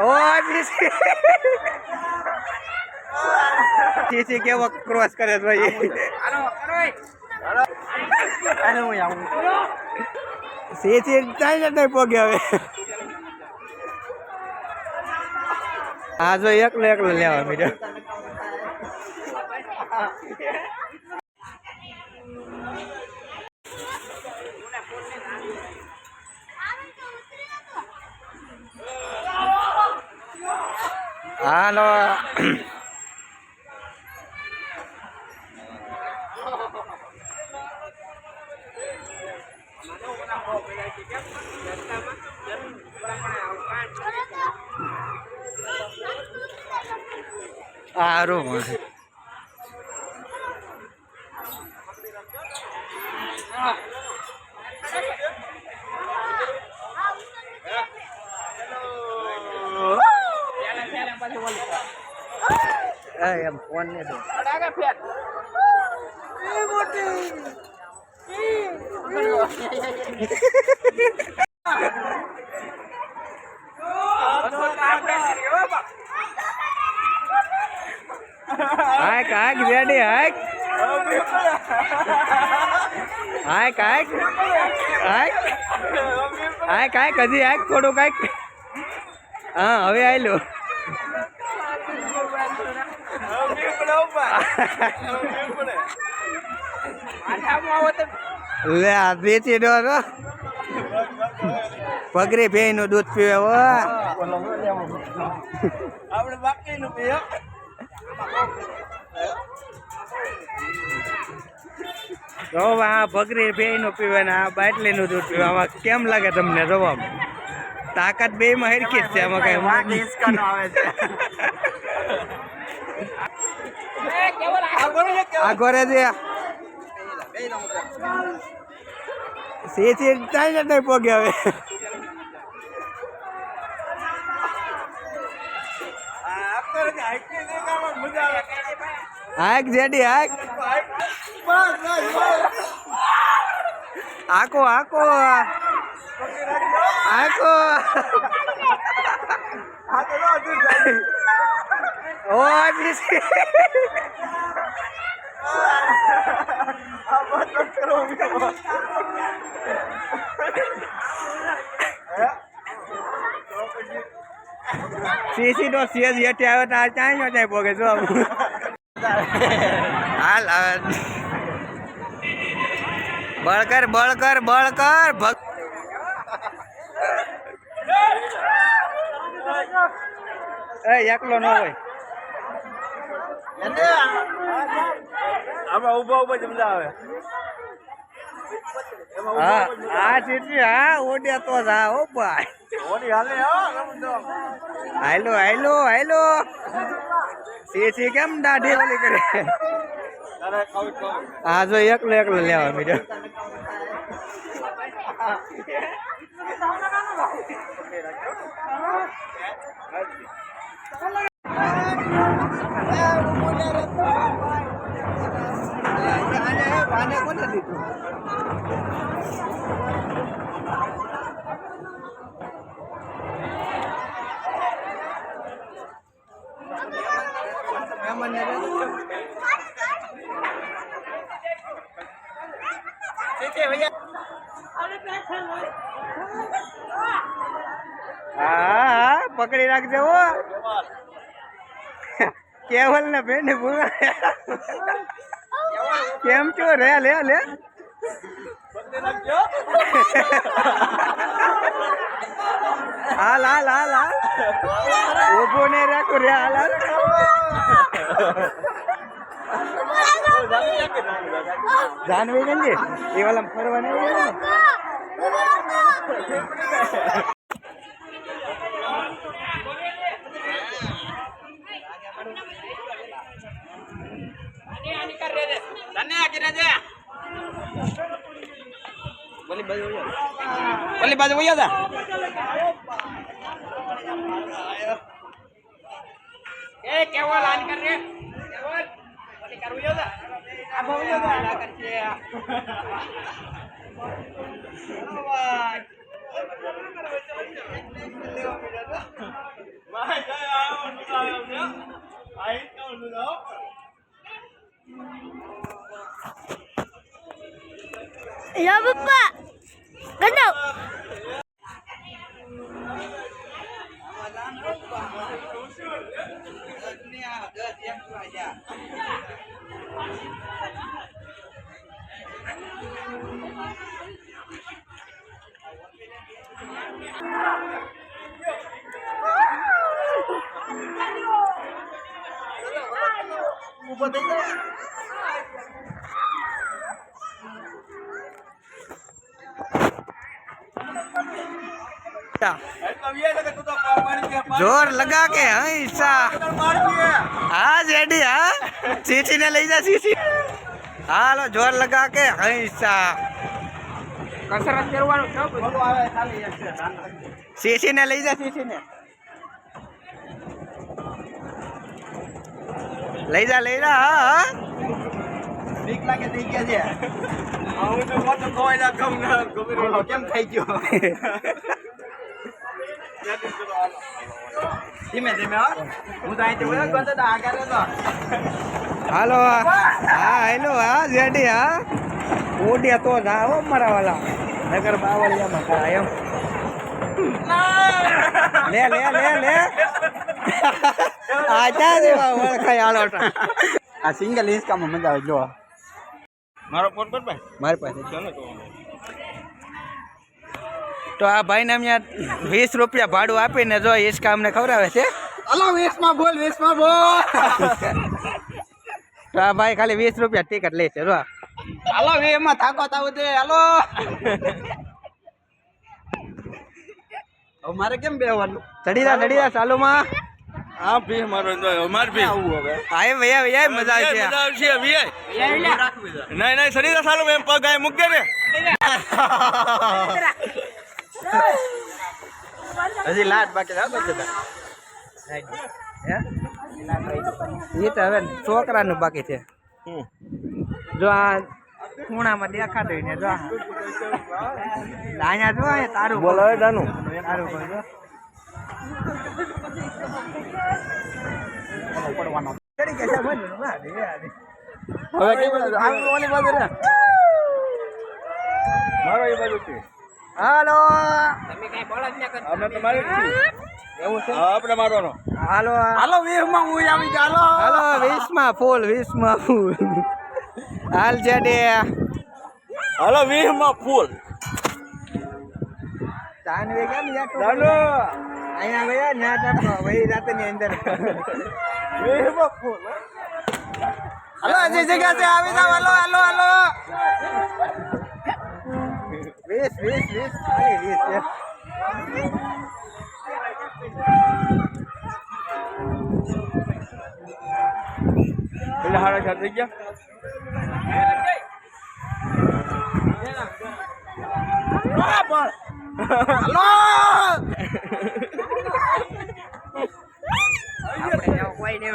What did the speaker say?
ઓ CC કેવો cross કરે ભાઈ. સીસી ચાઈ નથી પોગે હવે. હા જો એકલો એકલો લેવા મીડ્યો. હાલો સારું એમ ફોન ને હાક હાક રેડી હાક હાક હાક હાક હાક હાક હજી હાક થોડું કાંઈક. હા હવે આવેલો લે આ વેચી દો પગરી ભેઈ નું દૂધ પીવે હો આપણે બાકી નું પીવે. જો આ ભગરી ભેઈ નું પીવે ને આ બાટલી નું દૂધ પીવે. આમાં કેમ લાગે તમને જવાબ? તાકાત બે માં હરખી જ છે. આમાં કઈ આવે છે આગોરે દે સીસી ચાઈ નથી પોગે હવે. હાક જેડી હાક આકો આકો આકો ઓ સીસી નો સીએસ હેઠે આવે તો આ ચાઈ નો ચાઈ પોગે જો હાલ આવે બળકર બળકર બળકર એકલો ન હોય આમાં ઉભા ઉભા જમતા આવે. હા આ ચીટી હા ઓડે તો જા ઓ ભાઈ ઓડી હાલે હાલો હાલો હાલો. સીસી કેમ દાઢી ઓલી કરે? હા જો એકલો એકલો લેવા મીડ્યો. કોને દીધું હા પકડી રાખજો કેવલ ને બેન કેમ છો રે લે લે હાલ હાલ હાલ હાલ ઉભો ને રાખો રે હાલ હાલ જાનવી ગંજી એ વાલા ફરવા નહીં Boleh baca boya dah. Kewal an kar re. Kewal. Boleh kar boya dah. Apa boya dah ala kar dia. Wah. યા પપ્પા ગડો जोर लगा के ईसा हाँ जेडी हाँ सीसी ने ले जा सीसी हालो जोर लगा के ईसा कसरत करवानो सीसी ने ले जा सीसी ने લઈ જા હા બીક લાગે થઈ ગયા છે હું તો મોટો ખોવાઈ જા કમ ના ગમે કેમ થઈ ગયો ધીમે ધીમે હું તો અહીંથી ઓળખ કરતો તો આગળ તો હાલો હા હેલો હા જેડી હા ઓડિયા તો જા હો મારા વાલા નગર બાવળિયામાં કાયમ લે લે લે લે આજા દેવા ઓળખાય હાલો આ સિંગલ હિસકામાં મજા આવે જો મારો ફોન પર ભાઈ મારી પાસે છે ને તો આ ભાઈ ને અહીંયા 20 રૂપિયા ભાડું આપીને જો હિસકા અમને ખવડાવે છે હાલો 20 માં બોલ તો આ ભાઈ ખાલી 20 રૂપિયા ટિકિટ લે છે જો હાલો 20 માં થાકો તાવ દે હાલો હવે મારે કેમ બેવાનું ચડી જા ચાલુ માં હા ભી મારો માર ભી આવું હવે આય ભૈયા મજા આવશે નહીં ચડી જા ચાલુ એમ પગ આય મૂક દે ને હજી લાટ બાકી રાખો છે એ તો હવે છોકરાનું બાકી છે જો આ ખૂણામાં દેખાતો ને જો અહીંયા જો તારું બોલો દાનું તારું બોલો પડવાનો ચડી કે છે મને ના દે હવે કે આમ ઓલી બાજુ રે મારો એ બાજુ છે હાલો તમે કઈ બોલા જ ન કરતા અમે તમારી એવું છે આપણે મારવાનો હાલો હાલો 20 માં હું આવી જા હાલો 20 માં ફૂલ 20 માં ફૂલ હાલ જેડે હાલો 20 માં ફૂલ તાનવે કેમ યાર ચાલો અહીંયા ગયા ન્યા તક વહી રાતની અંદર 20 માં ફૂલ હાલો જે જગ્યા છે આવી જાવ હાલો 20 ખાલી 20 છે પેલા હાડા ચાર થઈ ગયા હાલો આપણે કોઈ ને